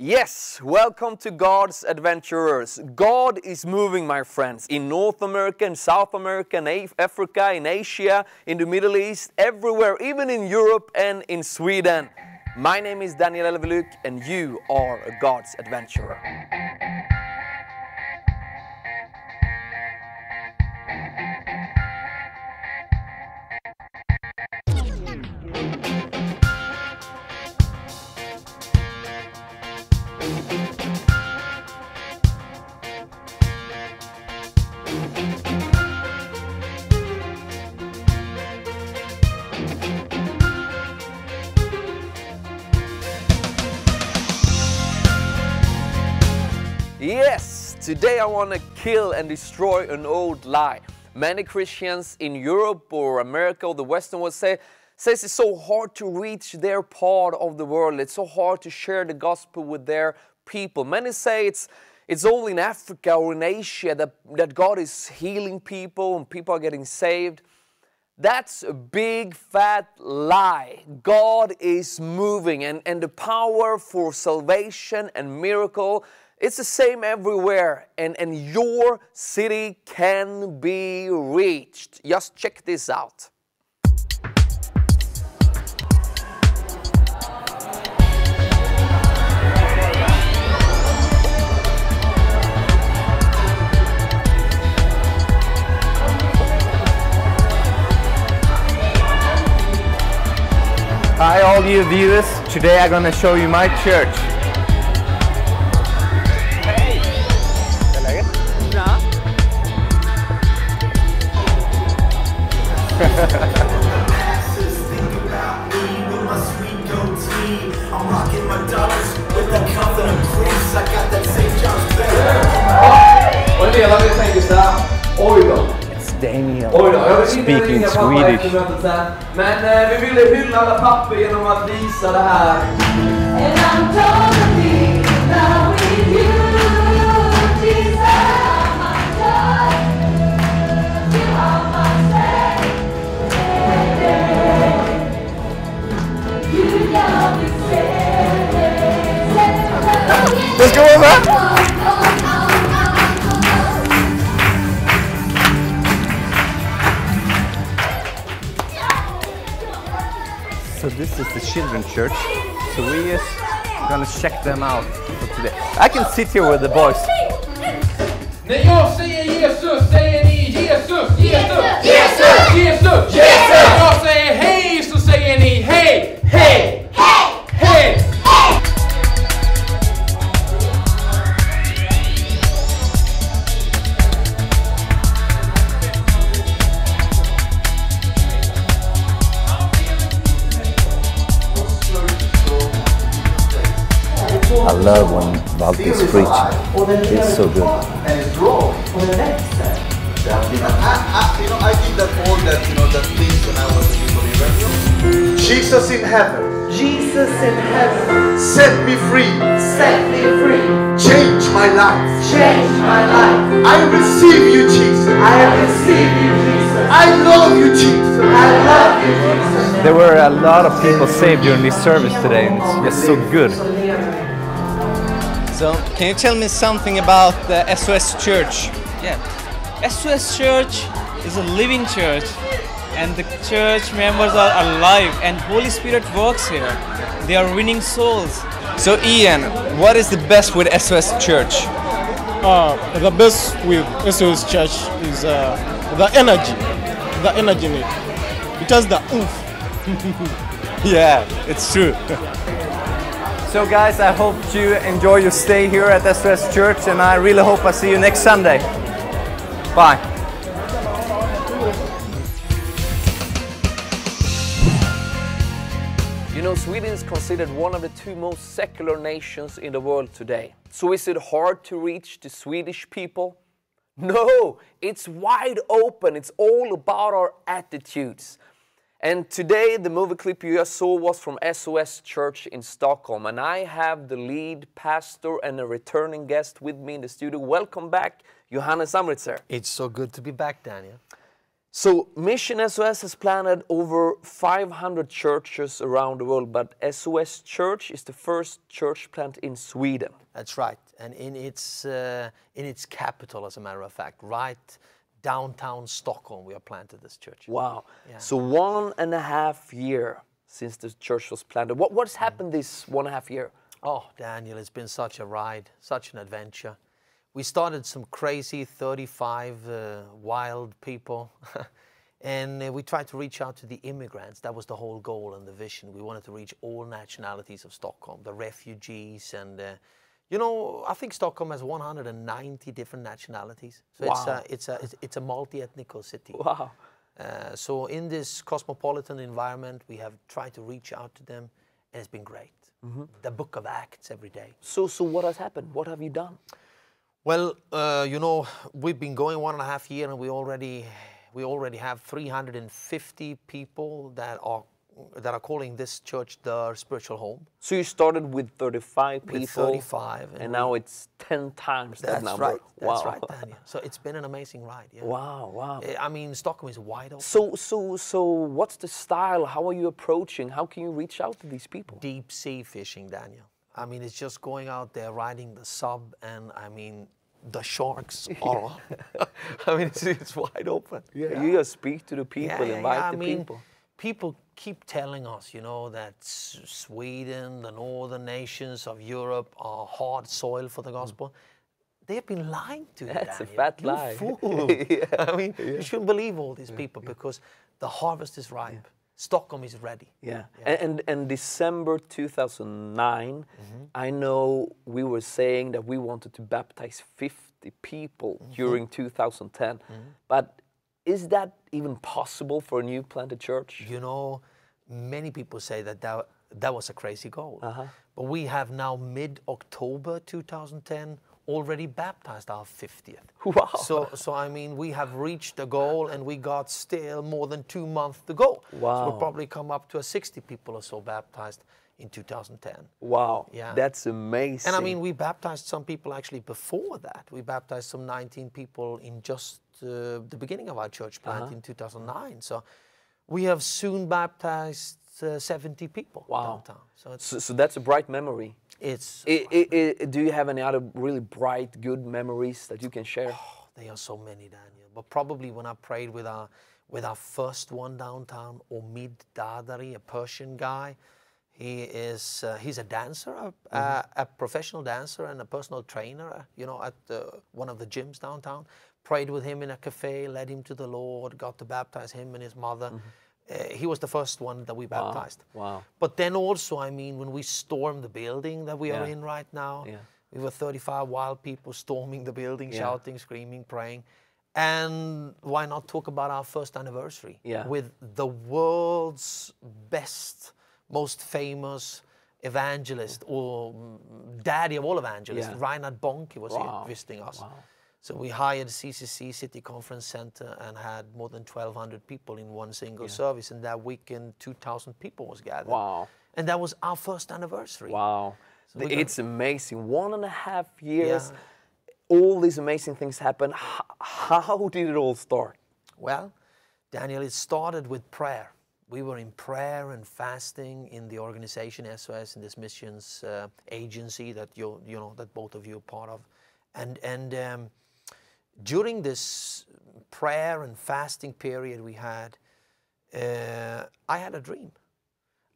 Yes, welcome to God's Adventurers. God is moving, my friends, in North America, in South America, in Africa, in Asia, in the Middle East, everywhere, even in Europe and in Sweden. My name is Daniel Elveluk and you are a God's Adventurer. Yes, today I want to kill and destroy an old lie. Many Christians in Europe or America or the Western world says it's so hard to reach their part of the world. It's so hard to share the gospel with their people. Many say it's only in Africa or in Asia that God is healing people and people are getting saved. That's a big fat lie. God is moving and the power for salvation and miracle, it's the same everywhere, and your city can be reached. Just check this out. Hi all you viewers, today I'm gonna show you my church. It's Daniel Speaking Swedish. Men vi ville hylla alla papper genom att visa det här. And I'm totally now with you, Jesus, my God. You are my Savior. You love me, Savior. Let's go over. So this is the children's church, so we're just gonna check them out for today. I can sit here with the boys. När jag säger Jesus, säger ni Jesus, Jesus, Jesus, Jesus, Jesus. När jag säger hej så säger ni hej, hej, Hey! hej. I love when Valti's preaching. It's so good. And it's raw. I did that all that things when I was a new believer. Jesus in heaven. Jesus in heaven, Set me free. set me free, Change my life. change my life. I receive you, Jesus. I receive you, Jesus. I love you, Jesus. I love you, Jesus. There were a lot of people saved during this service today, and it's just so good. So, can you tell me something about the SOS Church? Yeah, SOS Church is a living church, and the church members are alive, and Holy Spirit works here. They are winning souls. So, Ian, what is the best with SOS Church? The best with SOS Church is the energy in it. It has the oomph. Yeah, it's true. So guys, I hope you enjoy your stay here at SOS Church, and I really hope I see you next Sunday. Bye. You know, Sweden is considered one of the two most secular nations in the world today. So is it hard to reach the Swedish people? No, it's wide open. It's all about our attitudes. And today the movie clip you just saw was from SOS Church in Stockholm, and I have the lead pastor and a returning guest with me in the studio. Welcome back, Johannes Amritzer. It's so good to be back, Daniel. So Mission SOS has planted over 500 churches around the world, but SOS Church is the first church plant in Sweden. That's right, and in its capital, as a matter of fact, right downtown Stockholm, we have planted this church. Wow! Yeah. So 1.5 years since the church was planted. What's happened this 1.5 years? Oh, Daniel, it's been such a ride, such an adventure. We started some crazy 35 wild people, and we tried to reach out to the immigrants. That was the whole goal and the vision. We wanted to reach all nationalities of Stockholm, the refugees, and you know, I think Stockholm has 190 different nationalities. So wow. it's a multi-ethnic city. Wow. So in this cosmopolitan environment, we have tried to reach out to them, and it's been great. Mm-hmm. The Book of Acts every day. So what has happened? What have you done? Well, you know, we've been going 1.5 years, and we already have 350 people that are calling this church their spiritual home. So you started with 35 people. With 35, and now it's 10 times that number. Right. That's wow. right, Daniel. So it's been an amazing ride. Yeah. Wow, wow. I mean, Stockholm is wide open. So what's the style? How are you approaching? How can you reach out to these people? Deep sea fishing, Daniel. I mean, it's just going out there, riding the sub, and I mean, the sharks are, I mean, it's wide open. Yeah. You just speak to the people, invite the people. People keep telling us, you know, that Sweden, the northern nations of Europe are hard soil for the gospel. They've been lying to you, That's Daniel. a fat You're lie. Fool. I mean, you shouldn't believe all these people because the harvest is ripe. Yeah. Stockholm is ready. Yeah. And December 2009, I know we were saying that we wanted to baptize 50 people during 2010. But is that even possible for a new planted church? You know, many people say that was a crazy goal. But we have now mid-October 2010 already baptized our 50th. Wow. So I mean, we have reached the goal, and we got still more than 2 months to go. Wow. So we'll probably come up to 60 people or so baptized in 2010. Wow. Yeah. That's amazing. And I mean, we baptized some people actually before that. We baptized some 19 people in just the beginning of our church plant in 2009. So we have soon baptized 70 people downtown. So that's a bright memory. Do you have any other really bright, good memories that you can share? Oh, there are so many, Daniel. But probably when I prayed with our first one downtown, Omid Dadari, a Persian guy. He's a dancer, a professional dancer and a personal trainer, you know, at one of the gyms downtown. Prayed with him in a cafe, led him to the Lord, got to baptize him and his mother. He was the first one that we baptized. Wow. But then also, I mean, when we stormed the building that we are in right now, we were 35 wild people storming the building, shouting, screaming, praying. And why not talk about our first anniversary with the world's best, most famous evangelist, or daddy of all evangelists, Reinhard Bonnke was here visiting us. Wow. So we hired CCC City Conference Center and had more than 1,200 people in one single service. And that weekend, 2,000 people was gathered. Wow. And that was our first anniversary. Wow. So it's amazing. 1.5 years, all these amazing things happen. How did it all start? Well, Daniel, it started with prayer. We were in prayer and fasting in the organization SOS, in this missions agency that that both of you are part of. And during this prayer and fasting period we had, I had a dream.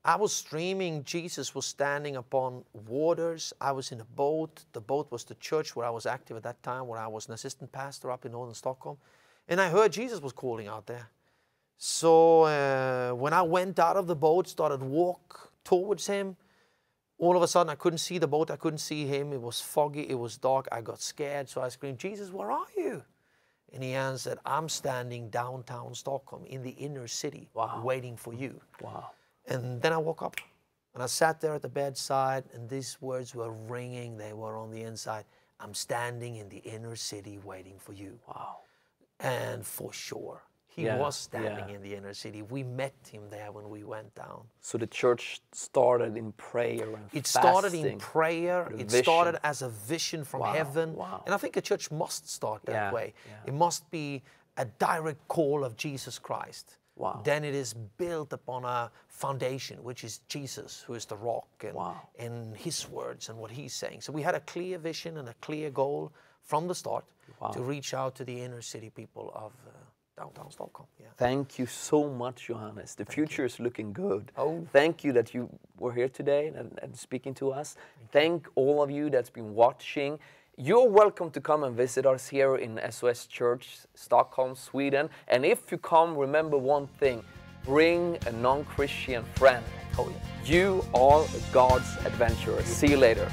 I was dreaming Jesus was standing upon waters. I was in a boat. The boat was the church where I was active at that time, where I was an assistant pastor up in northern Stockholm. And I heard Jesus was calling out there. So when I went out of the boat, started to walk towards him, all of a sudden I couldn't see the boat, I couldn't see him. It was foggy, it was dark. I got scared, so I screamed, "Jesus, where are you?" And he answered, "I'm standing downtown Stockholm in the inner city, waiting for you." Wow. And then I woke up and I sat there at the bedside, and these words were ringing. They were on the inside. "I'm standing in the inner city waiting for you." Wow. And for sure, he was standing in the inner city. We met him there when we went down. So the church started in prayer and It started in prayer. It started as a vision from heaven. Wow. And I think a church must start that way. It must be a direct call of Jesus Christ, Wow. then it is built upon a foundation, which is Jesus, who is the rock, and His words and what He's saying. So we had a clear vision and a clear goal from the start to reach out to the inner city people of downtown Stockholm. Yeah. Thank you so much, Johannes. The future is looking good. Oh. Thank you that you were here today and speaking to us. Thank all of you that's been watching. You're welcome to come and visit us here in SOS Church, Stockholm, Sweden. And if you come, remember one thing, bring a non-Christian friend. Oh, yeah. You are God's adventurer. See you later.